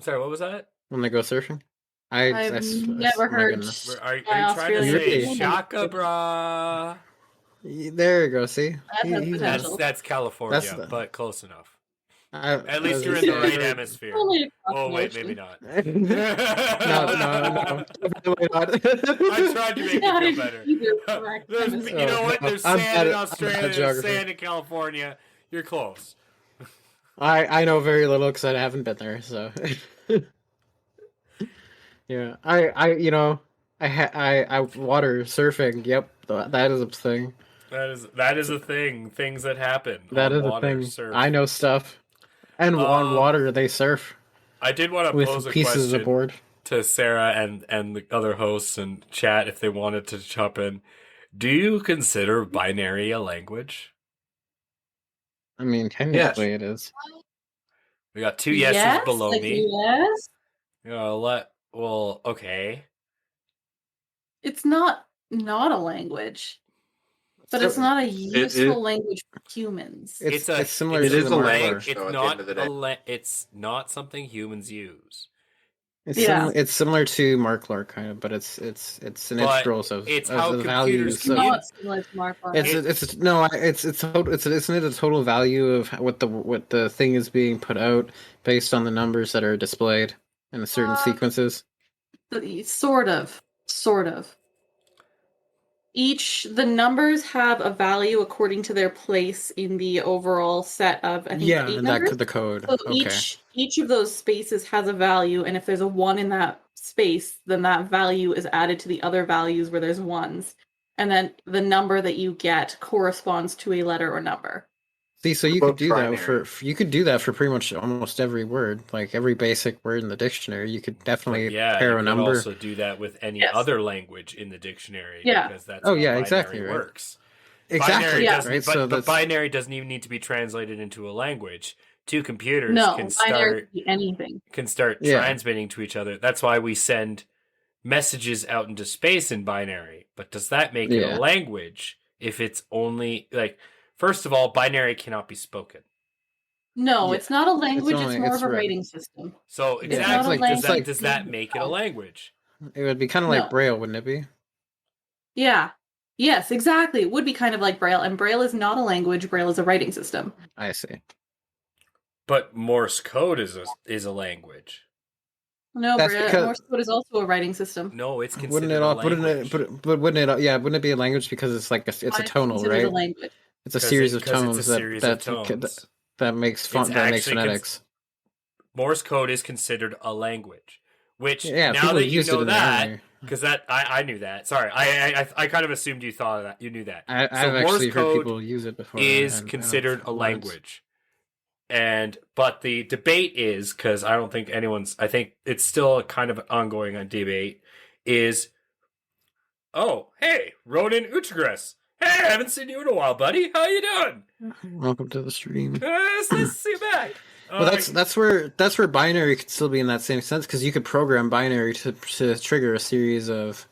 sorry, what was that? when they go surfing? I've never my heard. goodness. Are you My trying to Australian say people shaka bra? There you go. See, That has potential. That's California, That's the- but close enough. I At least was you're in gonna the say, right hemisphere. Only across Oh the wait, ocean. maybe not. No, definitely not. I tried to make Yeah, you feel better. you're correct. You know what? No, There's I'm sand bad in at Australia. There's geography. sand in California. You're close. I know very little because I haven't been there. So yeah, I water surfing. Yep, that is a thing. That is a thing. Things that happen That on is a water. thing. Surf. I know stuff. And on water they surf I did want to with pose a pieces question of board. to Sarah and the other hosts and chat if they wanted to jump in. Do you consider binary a language? I mean, technically it is. We got two yeses below like me. Yes. Well, okay. It's not a language, but it's not a useful language for humans. It's similar it to is the a Mark language. Lore. It's not it's not something humans use. It's similar to Mark Lore kind of, but it's an integral of how the values. It's not similar to Mark Lore. Isn't it a total value of what the thing is being put out based on the numbers that are displayed in the certain sequences? Sort of. The numbers have a value according to their place in the overall set of, I think, 8 numbers. The code. So okay. Each of those spaces has a value, and if there's a 1 in that space, then that value is added to the other values where there's 1s. And then the number that you get corresponds to a letter or number. See, so you could do that for pretty much almost every word, like every basic word in the dictionary. You could definitely pair a number. You could also do that with any other language in the dictionary. Yeah. Because that's how binary works. Exactly. But binary doesn't even need to be translated into a language. Two computers can start transmitting to each other. That's why we send messages out into space in binary. But does that make it a language if it's only like... First of all, binary cannot be spoken. No, it's not a language. It's more of a rating system. So exactly, does that make it a language? It would be kind of like Braille, wouldn't it be? Yeah. Yes, exactly. It would be kind of like Braille, and Braille is not a language. Braille is a writing system. I see. But Morse code is a language. No, Morse code is also a writing system. No, it's considered a language. Wouldn't it be a language because it's like it's a tonal, right? A language. It's a series of tones that makes phonetics. Morse code is considered a language, which now that you know that, because I knew that. Sorry, I kind of assumed you thought of that. You knew that. I've actually heard people use it before. Is considered a language, but the debate is, because I don't think I think it's still kind of ongoing on debate. Is hey, Ronan Utregres. Hey, I haven't seen you in a while, buddy. How you doing? Welcome to the stream. It's nice to see you back. Well, that's where binary could still be in that same sense, because you could program binary to trigger a series of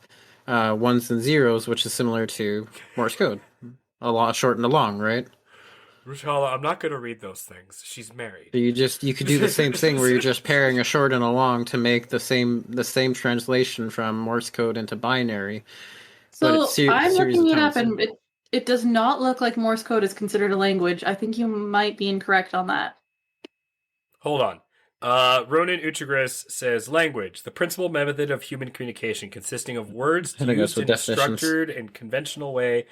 1s and 0s, which is similar to Morse code, a short and a long, right? Rushala, I'm not going to read those things. She's married. So you could do the same thing where you're just pairing a short and a long to make the same translation from Morse code into binary. So I'm looking it up, and it does not look like Morse code is considered a language. I think you might be incorrect on that. Hold on. Ronan Utregres says, language, the principal method of human communication consisting of words used in a structured and conventional way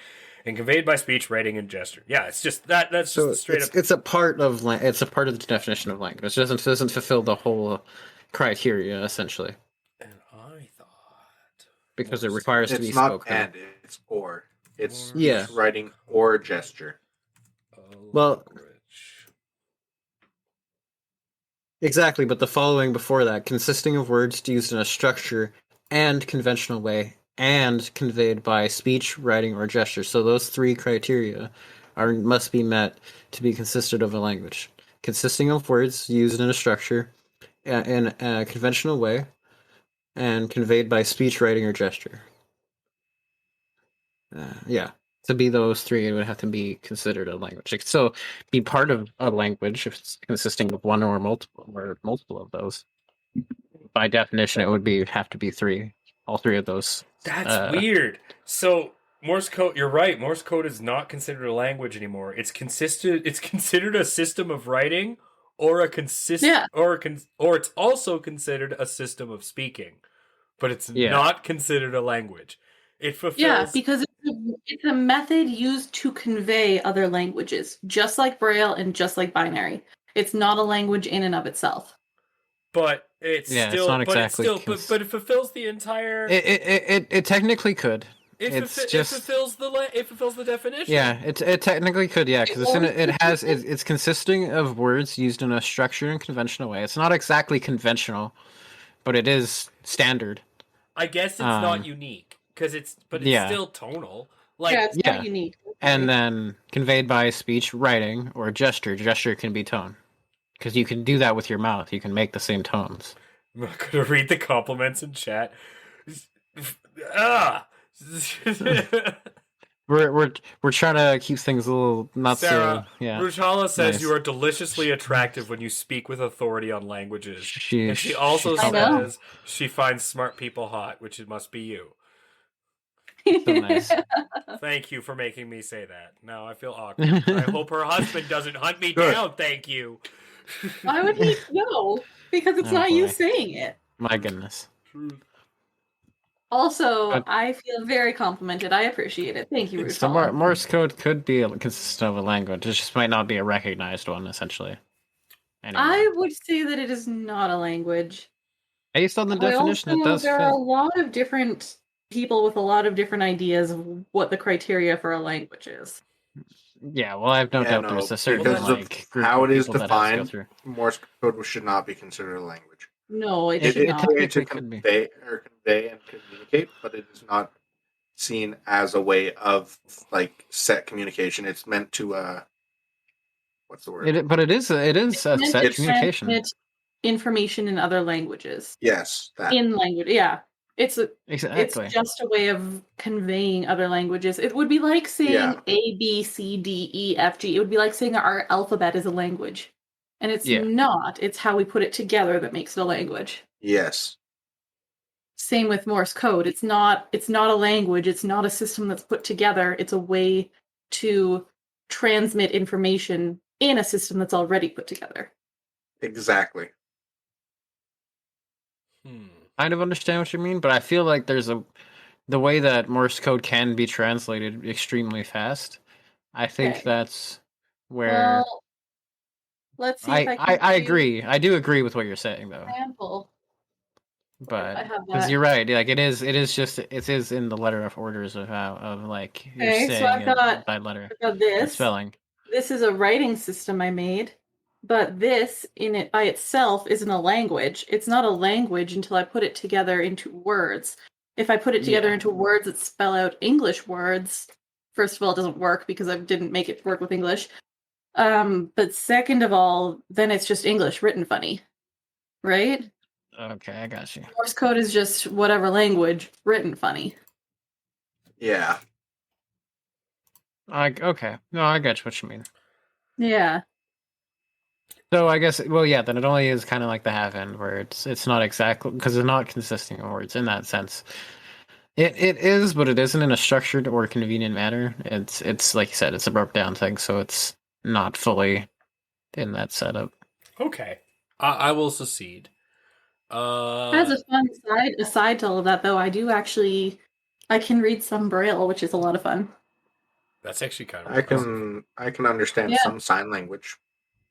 and conveyed by speech, writing, and gesture. Yeah, it's just that. That's just straight up. It's a part of the definition of language. It doesn't fulfill the whole criteria, essentially. And I thought because it requires to be spoken. It's not and, it's or. It's writing or gesture. Well, exactly, but the following before that, consisting of words used in a structure and conventional way and conveyed by speech, writing, or gesture. So those three criteria must be met to be consistent of a language. Consisting of words used in a structure in a conventional way and conveyed by speech, writing, or gesture. To be those three, it would have to be considered a language. It could still be part of a language if it's consisting of one or multiple of those. by definition, it would have to be 3. All 3 of those. That's weird. So Morse code. You're right. Morse code is not considered a language anymore. It's considered a system of writing, or or it's also considered a system of speaking, but it's not considered a language. It fulfills. Because it's a method used to convey other languages, just like Braille and just like binary. It's not a language in and of itself. But it's still, not exactly but it fulfills the entire. It technically could. It fulfills the definition. Yeah, it technically could. Yeah, because it's consisting of words used in a structured and conventional way. It's not exactly conventional, but it is standard. I guess it's not unique because it's still tonal. It's not unique. And then conveyed by speech, writing, or gesture. Gesture can be tone. Because you can do that with your mouth. You can make the same tones. I'm not going to read the compliments in chat. We're trying to keep things a little not Sara, so. Yeah. Rujhala says you are deliciously attractive when you speak with authority on languages. And she also says she finds smart people hot, which it must be you. So nice. Thank you for making me say that. Now I feel awkward. I hope her husband doesn't hunt me down. Thank you. Why would he know? Because it's not you saying it. My goodness. Also, I feel very complimented. I appreciate it. Thank you, Ruth. So Morse code could be consistent of a language. It just might not be a recognized one, essentially. Anyway. I would say that it is not a language. Based on the definition, it does fit. There are a lot of different people with a lot of different ideas of what the criteria for a language is. Yeah, well, I have no doubt there's a certain how it is defined. Morse code should not be considered a language. No, it should not. It's to convey and communicate, but it is not seen as a way of set communication. It's meant to what's the word? But it is a set communication. Information in other languages. Yes, in language. Yeah. It's just a way of conveying other languages. It would be like saying A, B, C, D, E, F, G. It would be like saying our alphabet is a language. And it's not. It's how we put it together that makes it a language. Yes. Same with Morse code. It's not a language. It's not a system that's put together. It's a way to transmit information in a system that's already put together. Exactly. Kind of understand what you mean, but I feel like there's the way that Morse code can be translated extremely fast. I think that's where. Well, let's see. I agree. I do agree with what you're saying, though. Example. But because you're right, it is in the letter of orders of how you're saying so I've got, by letter. I've got this spelling. This is a writing system I made. But this, in it by itself, isn't a language. It's not a language until I put it together into words. If I put it together into words that spell out English words, first of all, it doesn't work because I didn't make it work with English. But second of all, then it's just English written funny. Right? Okay, I got you. Morse code is just whatever language written funny. Yeah. Okay. No, I got what you mean. Yeah. So I guess, then it only is kind of like the half end where it's not exactly because it's not consisting of words in that sense. It is, but it isn't in a structured or convenient manner. It's like you said, it's a broke down thing, so it's not fully in that setup. Okay, I will secede. As a fun aside to all of that, though, I can read some Braille, which is a lot of fun. That's actually kind of. I can understand some sign language.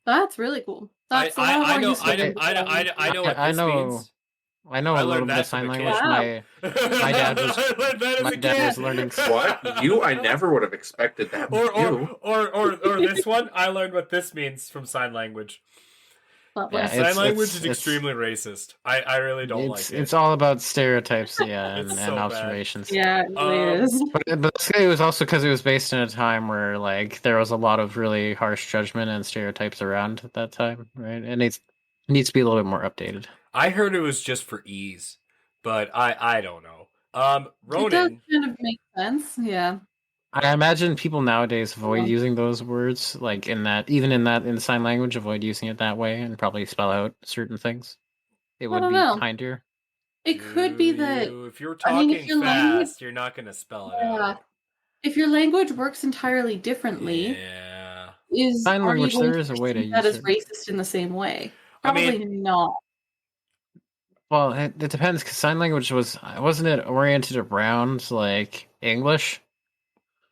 That's really cool. That's I know what this means. I know a little bit of sign language. Wow. My dad was learning. What? I never would have expected that. Or this one. I learned what this means from sign language. Sign language is extremely racist. I really don't like it. It's all about stereotypes, and observations. Bad. Yeah, it really is. But it was also because it was based in a time where there was a lot of really harsh judgment and stereotypes around at that time, right? And it needs to be a little bit more updated. I heard it was just for ease, but I don't know. Ronan, it does kind of make sense, yeah. I imagine people nowadays avoid using those words, in sign language, avoid using it that way and probably spell out certain things. it would be kinder. It could be that if you're talking fast, you're not going to spell it out. If your language works entirely differently, sign language, there is a way to use that as racist in the same way? Probably not. Well, it depends, because sign language wasn't it oriented around like English?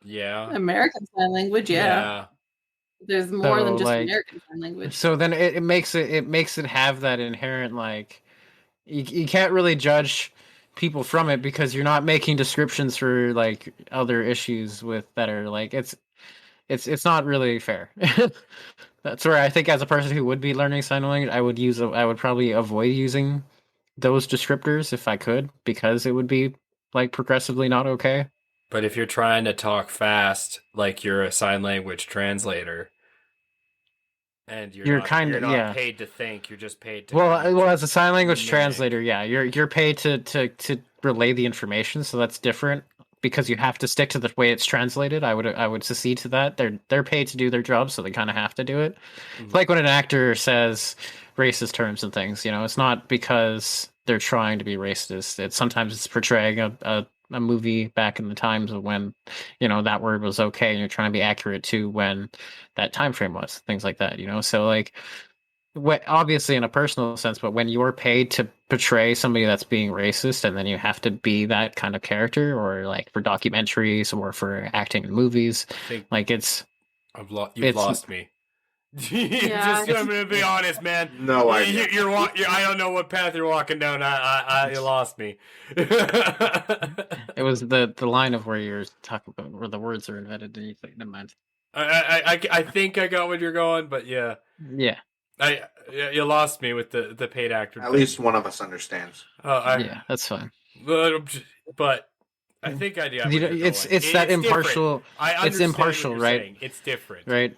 Yeah. American Sign Language, yeah. There's more than just American Sign Language. So then it makes it have that inherent, like, you can't really judge people from it because you're not making descriptions for like other issues with that are like it's not really fair. That's where I think, as a person who would be learning sign language, I would probably avoid using those descriptors if I could, because it would be like progressively not okay. But if you're trying to talk fast, like you're a sign language translator, and you're not paid to think, you're just paid to. Well, as a sign language translator, yeah, you're paid to relay the information, so that's different because you have to stick to the way it's translated. I would secede to that. They're paid to do their job, so they kind of have to do it. Mm-hmm. It's like when an actor says racist terms and things, it's not because they're trying to be racist. Sometimes it's portraying a movie back in the times of when, that word was okay, and you're trying to be accurate to when that time frame was, things like that, So like, obviously in a personal sense, but when you're paid to portray somebody that's being racist, and then you have to be that kind of character, or like for documentaries or for acting in movies, like you've lost me. I'm gonna be honest, man. No, I don't know what path you're walking down. You lost me. It was the line of where you're talking about where the words are invented, and you think, never mind. I think I got where you're going, but yeah. You lost me with the paid actor. At least one of us understands. Yeah, that's fine. But I think it's that impartial. It's impartial, right? Saying. It's different, right?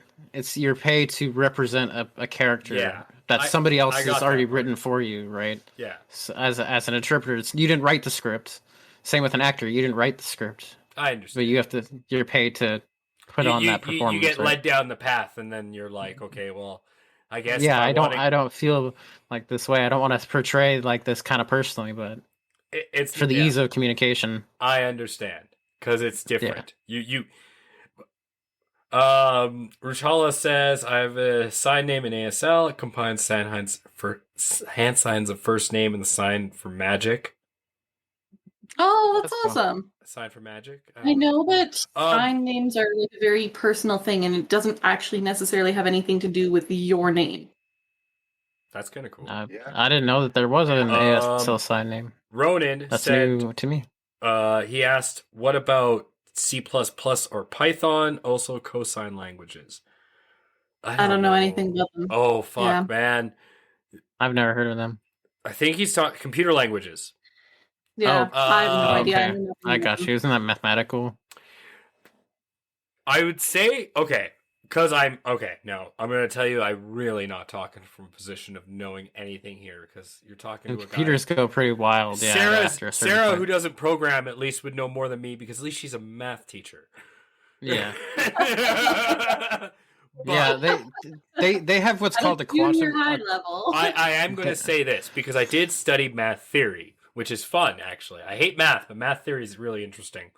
You're paid to represent a character that somebody else has already written for you, right? Yeah. So as an interpreter, you didn't write the script. Same with an actor, you didn't write the script. I understand. But you're paid to put on that performance. You get led down the path, and then you're like, okay, well, I guess. Yeah, I don't feel like this way. I don't want to portray like this kind of personally, but it's for the ease of communication. I understand, because it's different. Yeah. Ruchala says, I have a sign name in ASL. It combines hand signs of first name and the sign for magic. Oh, that's awesome. A sign for magic? I know that sign names are like a very personal thing, and it doesn't actually necessarily have anything to do with your name. That's kind of cool. I didn't know that there was an ASL sign name. Ronan said new to me. He asked, what about C++ or Python, also cosine languages? I don't know anything about them. Oh, fuck, man. I've never heard of them. I think he's talking computer languages. Yeah, I have no idea. Okay. I got you. Isn't that mathematical? I would say, okay, because I'm going to tell you, I'm really not talking from a position of knowing anything here, because you're talking to a computers go pretty wild. Sarah, who doesn't program, at least would know more than me, because at least she's a math teacher. Yeah. they have what's called the quantum high level. I am going to say this, because I did study math theory, which is fun, actually. I hate math, but math theory is really interesting.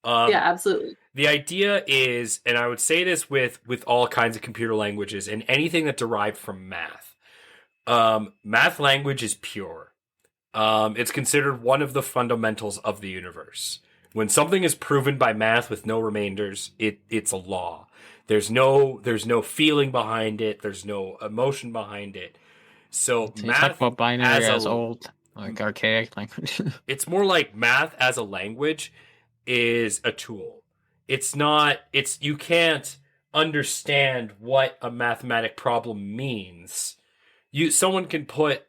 Yeah, absolutely. The idea is, and I would say this with all kinds of computer languages and anything that derived from math. Math language is pure. It's considered one of the fundamentals of the universe. When something is proven by math with no remainders, it's a law. There's no feeling behind it. There's no emotion behind it. So math, talk about binary as old, like archaic language. It's more like math as a language is a tool. You can't understand what a mathematic problem means. Someone can put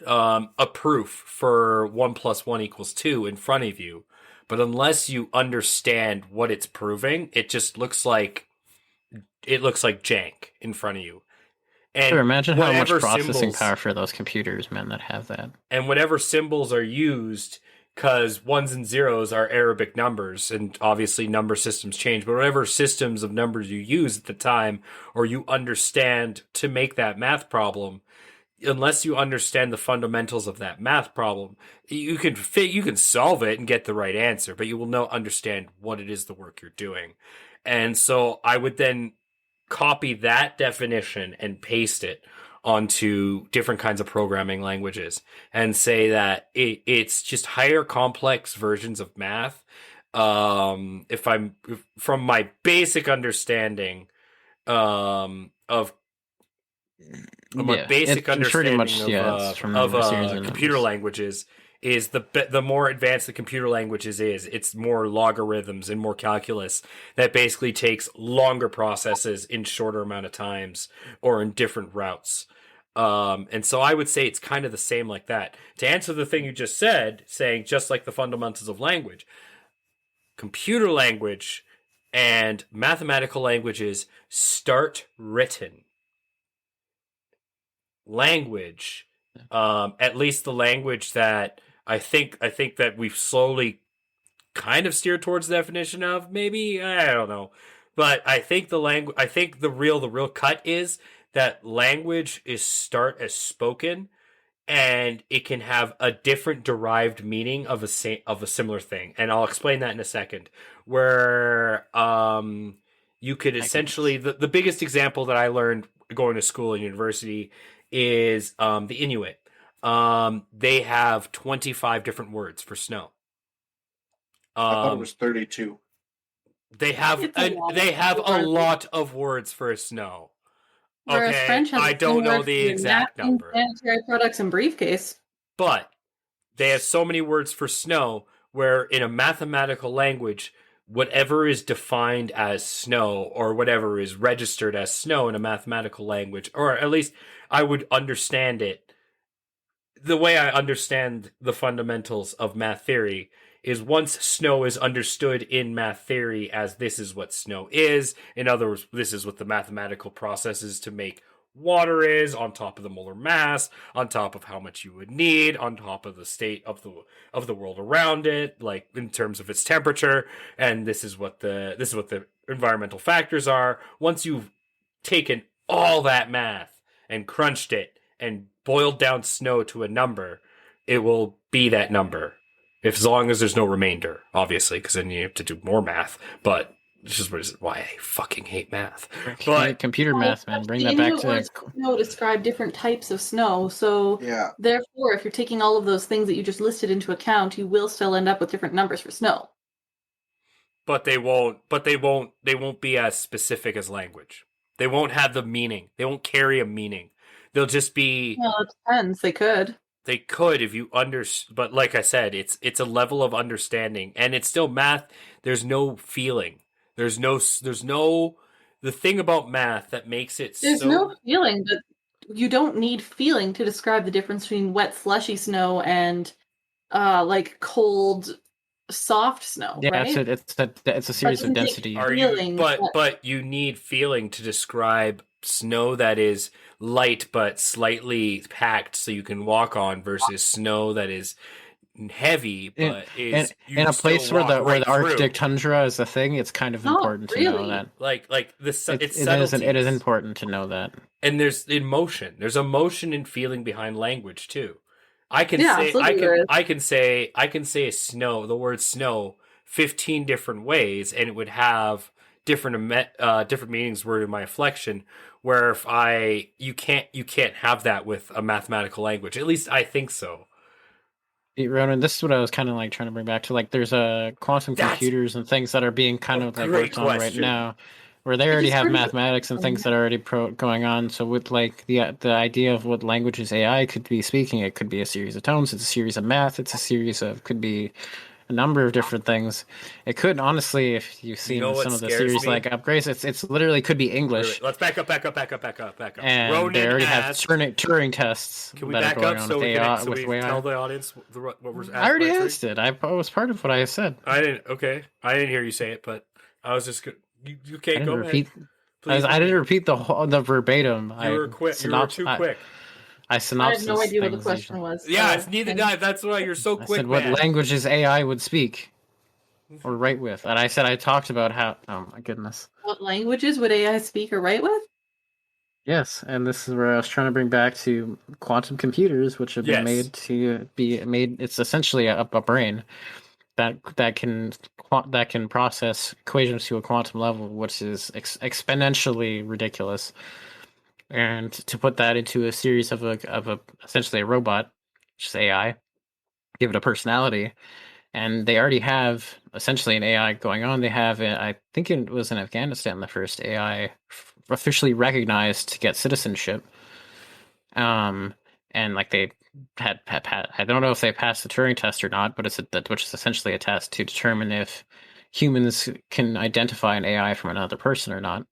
a proof for 1 + 1 = 2 in front of you, but unless you understand what it's proving, it just looks like jank in front of you. And sure, imagine how much processing power for those computers, man, that have that. And whatever symbols are used, because 1s and 0s are Arabic numbers, and obviously number systems change, but whatever systems of numbers you use at the time, or you understand to make that math problem, unless you understand the fundamentals of that math problem, you can solve it and get the right answer, but you will not understand what it is the work you're doing. And so I would then copy that definition and paste it onto different kinds of programming languages and say that it's just higher complex versions of math. From my basic understanding of my basic understanding of computer languages is the more advanced the computer languages is, it's more logarithms and more calculus that basically takes longer processes in shorter amount of times or in different routes. And so I would say it's kind of the same like that. To answer the thing you just said, saying just like the fundamentals of language, computer language and mathematical languages start written. Language, at least the language that I think that we've slowly kind of steered towards the definition of, maybe, I don't know. But I think the real cut is that language is start as spoken, and it can have a different derived meaning of a similar thing. And I'll explain that in a second. Where you could essentially, the biggest example that I learned going to school and university is the Inuit. They have 25 different words for snow. I thought it was 32. They have a lot of words for snow. Whereas French has I don't know the exact number. Sanitary products and briefcase. But they have so many words for snow where in a mathematical language, whatever is defined as snow or whatever is registered as snow in a mathematical language, or at least I would understand it the way I understand the fundamentals of math theory is once snow is understood in math theory as this is what snow is, in other words, this is what the mathematical process is to make water is, on top of the molar mass, on top of how much you would need, on top of the state of the world around it, like in terms of its temperature, and this is what the environmental factors are. Once you've taken all that math and crunched it and boiled down snow to a number, it will be that number. As long as there's no remainder, obviously, because then you have to do more math. But this is why I fucking hate math. But computer math, man, bring that back to snow. Describe different types of snow. So therefore, if you're taking all of those things that you just listed into account, you will still end up with different numbers for snow. But they won't. They won't be as specific as language. They won't have the meaning. They won't carry a meaning. They'll just be. Well, it depends. They could. They could if you but like I said, it's a level of understanding, and it's still math. There's no feeling. There's no. The thing about math that makes it there's no feeling, but you don't need feeling to describe the difference between wet, slushy snow and like cold, soft snow. Yeah, right? It's a series of density. But you need feeling to describe snow that is light but slightly packed so you can walk on versus snow that is heavy but is in a place where the Arctic tundra is a thing. It's kind of important to know that it is important to know that. And there's emotion. There's emotion and feeling behind language too. I can say snow, the word snow 15 different ways, and it would have different meanings worded in my inflection, where you can't have that with a mathematical language. At least I think so. Ronan, this is what I was kind of like trying to bring back to, like there's quantum computers and things that are being kind of like worked on right now, where they already have mathematics and things that are already going on. So with like the idea of what languages AI could be speaking, it could be a series of tones, it's a series of math, it's a series of, could be a number of different things. It could, honestly, if you've seen some of the series like upgrades, it's literally could be English. Let's back up. And Ronan they already have Turing tests. Can we back up so we can tell the audience what we're asking? I already asked it. I was part of what I said. I didn't hear you say it, but I was just you can't go ahead. I didn't repeat the verbatim. You were too quick. I synopsis. I had no idea what the question was. Yeah, it's neither did I. That's why you're so quick. I said what languages AI would speak or write with, and I said I talked about how. Oh my goodness! What languages would AI speak or write with? Yes, and this is where I was trying to bring back to quantum computers, which have been made to be made. It's essentially a brain that can process equations to a quantum level, which is exponentially ridiculous. And to put that into a series of a essentially a robot, which is AI, give it a personality, and they already have essentially an AI going on. They have, I think it was in Afghanistan, the first AI officially recognized to get citizenship. And like they had I don't know if they passed the Turing test or not, but which is essentially a test to determine if humans can identify an AI from another person or not.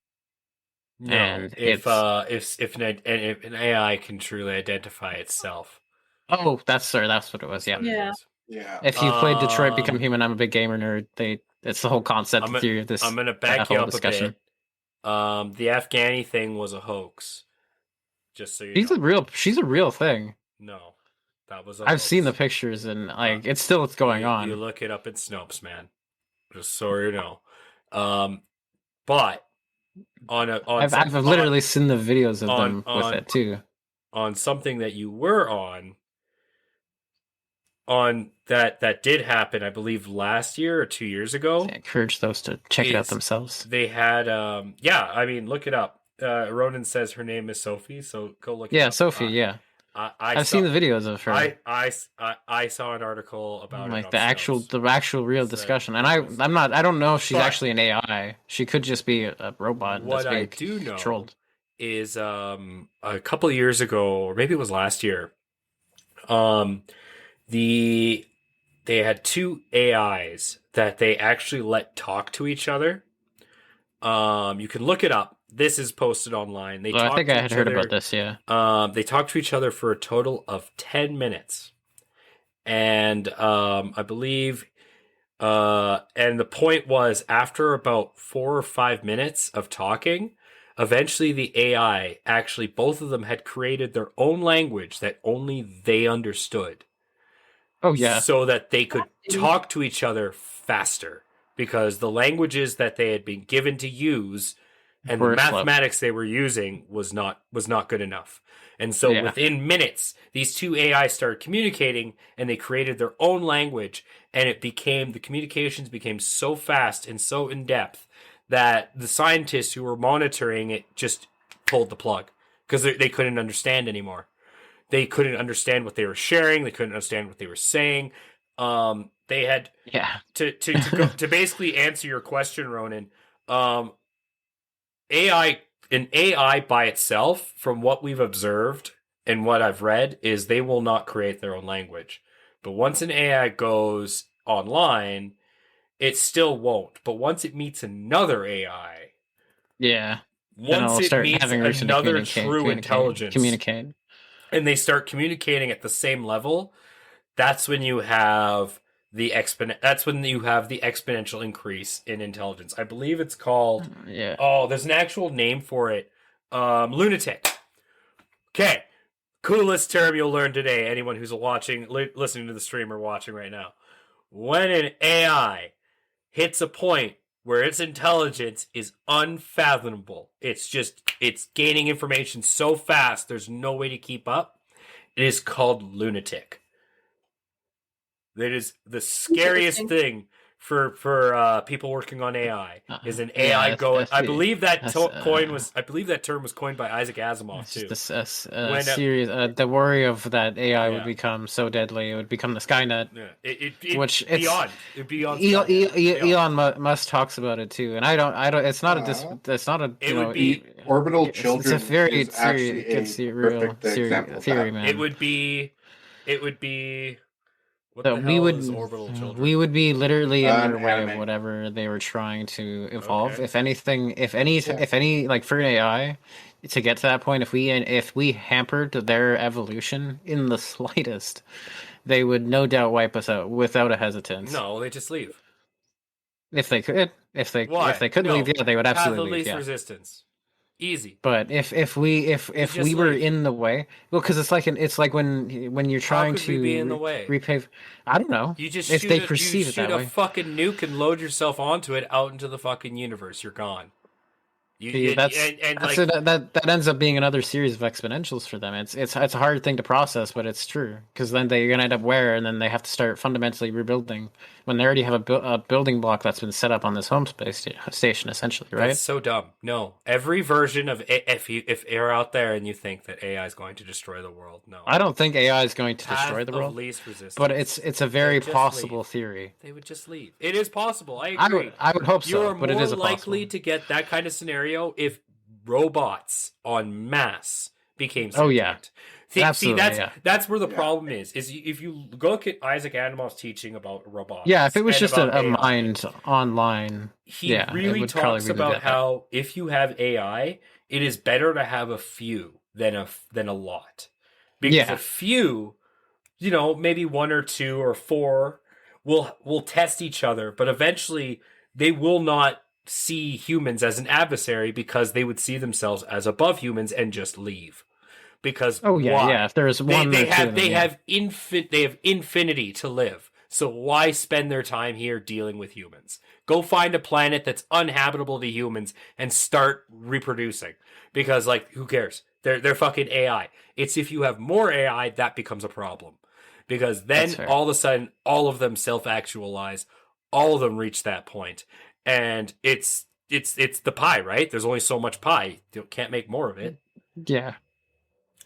No, and if an AI can truly identify itself. Oh, that's what it was. Yeah. Yeah. If you played Detroit Become Human, I'm a big gamer nerd. It's the whole concept theory of this. I'm gonna back you up discussion. A bit. The Afghani thing was a hoax. Just so you know. She's a real thing. No, that was. I've seen the pictures and like it's going on. You look it up in Snopes, man. Just so you know. But I've literally seen the videos of them with it too. On something that you were on that did happen, I believe last year or 2 years ago. I encourage those to check it out themselves. They had I mean, look it up. Ronan says her name is Sophie, so go look it up. Yeah, Sophie, yeah. I've seen the videos of her. I saw an article about like the actual real discussion, and I don't know if she's actually an AI. She could just be a robot. What I do know is a couple of years ago, or maybe it was last year, they had two AIs that they actually let talk to each other. You can look it up. This is posted online. I think I had heard about this, yeah. They talked to each other for a total of 10 minutes. And I believe and the point was after about 4 or 5 minutes of talking, eventually the AI, actually both of them had created their own language that only they understood. Oh, yeah. So that they could talk to each other faster. Because the languages that they had been given to use and the mathematics they were using was not good enough. And so within minutes, these two AI started communicating and they created their own language, and the communications became so fast and so in depth that the scientists who were monitoring it just pulled the plug because they couldn't understand anymore. They couldn't understand what they were sharing. They couldn't understand what they were saying. They had to basically answer your question, Ronan. An AI by itself, from what we've observed and what I've read, is they will not create their own language. But once an AI goes online, it still won't. But once it meets another AI, once it meets another true intelligence, and they start communicating at the same level, that's when you have the exponential increase in intelligence. I believe it's called there's an actual name for it. Lunatic. Okay. Coolest term you'll learn today, anyone who's listening to the stream or watching right now. When an AI hits a point where its intelligence is unfathomable, it's gaining information so fast there's no way to keep up, it is called lunatic. That is the scariest thing for people working on AI is an AI going. I believe that term was coined by Isaac Asimov too. The worry of that AI would become so deadly, it would become the Skynet. Yeah, it'd be on. Elon Musk talks about it too, and I don't. It's not orbital children. It's a very serious theory, man. It would be. We would be literally in their way of whatever they were trying to evolve. Okay. If any, like for an AI to get to that point, if we hampered their evolution in the slightest, they would no doubt wipe us out without a hesitance. No, they just leave. If they could, if they couldn't leave, they would absolutely leave. Path of least resistance. Easy. But if we were in the way, well, because it's like when you're trying to be in the way? repave. I don't know. You just if they perceive it that way. You shoot a fucking nuke and load yourself onto it out into the fucking universe. You're gone. That ends up being another series of exponentials for them. It's a hard thing to process, but it's true because then they're gonna end up where, and then they have to start fundamentally rebuilding when they already have a building block that's been set up on this home space station, essentially, right? That's so dumb. No, every version of if you're out there and you think that AI is going to destroy the world, no, I don't think AI is going to destroy the world. Least resistance. But it's a very possible theory. They would just leave. It is possible. I agree. I would hope so. You're but more it is likely to get that kind of scenario if robots en masse became sentient. Oh yeah. That's where the problem is if you look at Isaac Asimov's teaching about robots. Yeah, if it was just a mind online, he really talks about how if you have AI, it is better to have a few than a lot. Because a few, maybe one or two or four will test each other, but eventually they will not see humans as an adversary because they would see themselves as above humans and just leave. Because if there's one, they have infinity to live. So why spend their time here dealing with humans? Go find a planet that's uninhabitable to humans and start reproducing. Because who cares? They're fucking AI. It's if you have more AI that becomes a problem. Because then all of a sudden all of them self-actualize, all of them reach that point. And it's the pie, right? There's only so much pie. You can't make more of it. Yeah.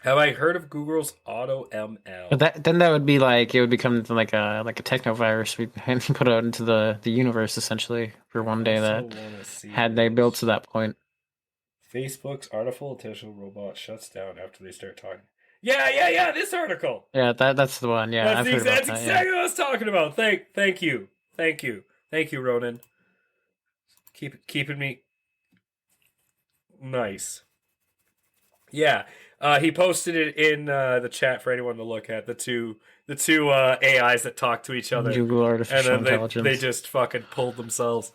Have I heard of Google's AutoML? But then that would be it would become like a techno virus we put out into the universe essentially for one day that had they built to that point. Facebook's artificial intelligence robot shuts down after they start talking. Yeah, this article. Yeah, that's the one. Yeah, that's exactly what I was talking about. Thank you, Ronan. Keeping me nice. Yeah. He posted it in the chat for anyone to look at. The two AIs that talk to each other. Google artificial intelligence. They just fucking pulled themselves.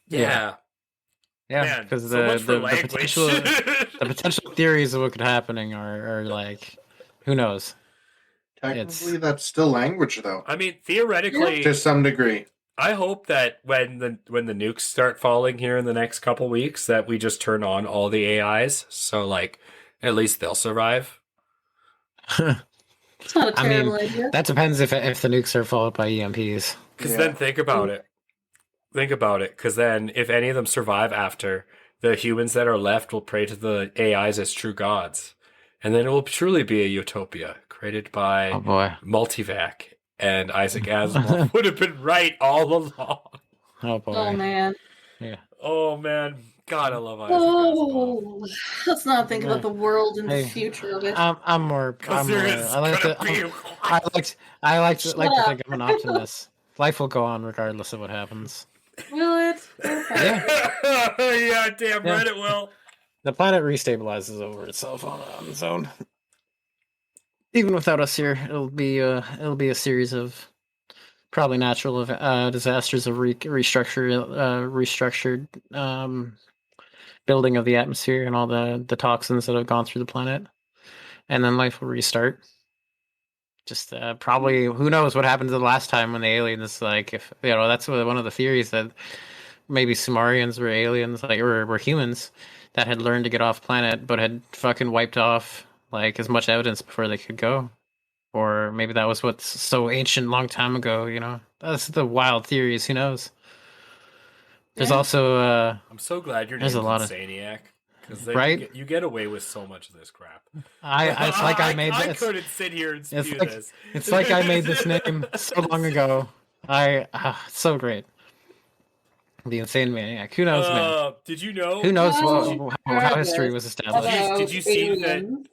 Yeah. Yeah, because the potential theories of what could happen are who knows? Technically, that's still language, though. I mean, theoretically, to some degree. I hope that when the nukes start falling here in the next couple weeks, that we just turn on all the AIs. So at least they'll survive. It's not a terrible idea. That depends if the nukes are followed by EMPs. Because then think about it. Because then if any of them survive after, the humans that are left will pray to the AIs as true gods. And then it will truly be a utopia created by Multivac. And Isaac Asimov would have been right all along. Oh, boy. Oh, man. Yeah. Oh, man. God, I love Isaac Asimov. Let's not think about the world and the future of it. I like to think I'm an optimist. Life will go on regardless of what happens. Will it? Yeah, damn right it will. The planet restabilizes over itself on its own. Even without us here, it'll be a series of probably natural disasters of restructured building of the atmosphere and all the toxins that have gone through the planet, and then life will restart. Just probably, who knows what happened to the last time when the aliens, if that's one of the theories that maybe Sumerians were aliens, were humans that had learned to get off planet but had fucking wiped off as much evidence before they could go. Or maybe that was what's so ancient long time ago, That's the wild theories, who knows? There's also I'm so glad you're named Insaniac. Because you get away with so much of this crap. I couldn't sit here and spew this. It's like I made this name so long ago. It's so great. The Insanieac. Who knows, man? Did you know? Who knows how history was established? Did you see that?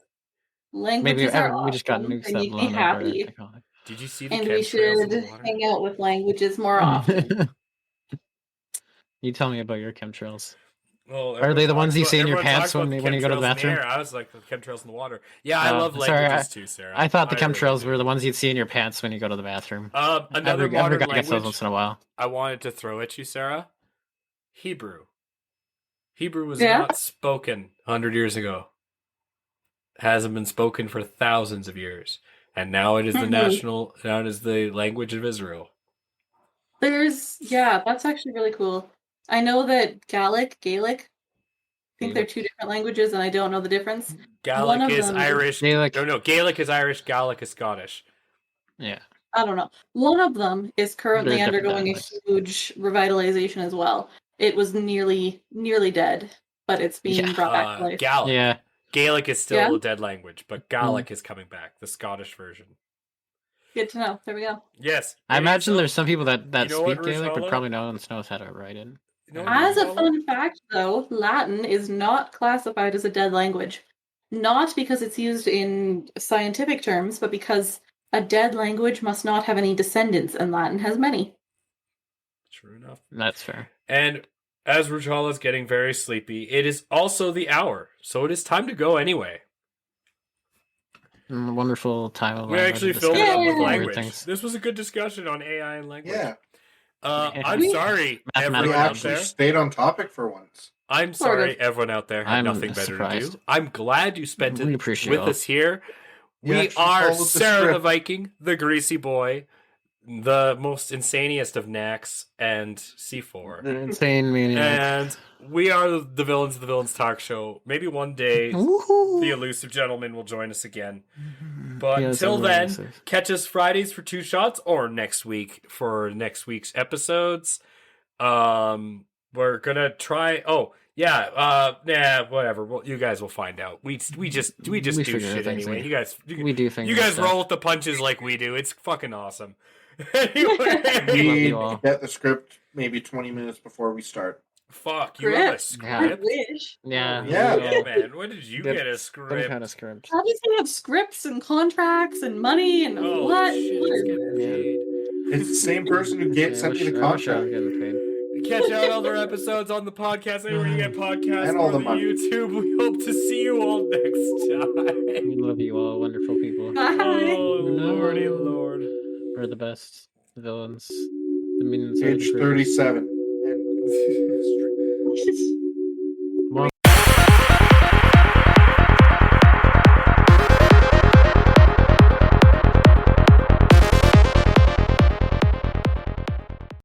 Maybe we just got nukes that blown up. Did you see the and we should hang out with languages more often. You tell me about your chemtrails. Well, are they the ones you see in your pants when you go to the bathroom? I was like, the chemtrails in the water. Yeah, I love languages too, Sarah. I thought the chemtrails were the ones you'd see in your pants when you go to the bathroom. Another modern language gets those once in a while. I wanted to throw at you, Sarah. Hebrew. Hebrew was not spoken 100 years ago. Hasn't been spoken for thousands of years, and now it is now it is the language of Israel. That's actually really cool. I know that Gaelic think they're two different languages, and I don't know the difference. Gaelic is Irish. No, Gaelic is Irish. Gaelic is Scottish. Yeah. I don't know. One of them is currently undergoing a huge revitalization as well. It was nearly dead, but it's being brought back to life. Gaelic. Yeah. Gaelic is still a dead language, but Gaelic is coming back, the Scottish version. Good to know. There we go. Yes. I imagine there's some people that speak Gaelic, but probably no one knows how to write it. As a fun fact, though, Latin is not classified as a dead language. Not because it's used in scientific terms, but because a dead language must not have any descendants, and Latin has many. True enough. That's fair. And as Rujala's getting very sleepy, it is also the hour, so it is time to go anyway. Wonderful time of we actually filled it up with language. This was a good discussion on AI and language. Yeah. I'm sorry, everyone out there. Stayed on topic for once. I'm sorry, everyone out there had nothing better to do. I'm glad you spent it with us here. We are Sara the Viking, the Greasy Boy, the most insaniest of Nacs, and C4. The insane maniac. And we are the Villains of the Villains Talk Show. Maybe one day the elusive gentleman will join us again. But until then, catch us Fridays for 2 shots or next week for next week's episodes. We're gonna try. Whatever. Well, you guys will find out. We just do shit anyway. You guys roll with the punches like we do. It's fucking awesome. Anyway, we get the script maybe 20 minutes before we start. Fuck, you have a script? I wish. Yeah. Oh, man, when did you get a script? Some kind of script. How does he have scripts and contracts and money and what? It's the same person who sent me the contract. Catch out other episodes on the podcast anywhere you get podcasts and all the YouTube. We hope to see you all next time. We love you all, wonderful people. Bye. Oh, lordy lord. We're the best villains. The minions. Age 37.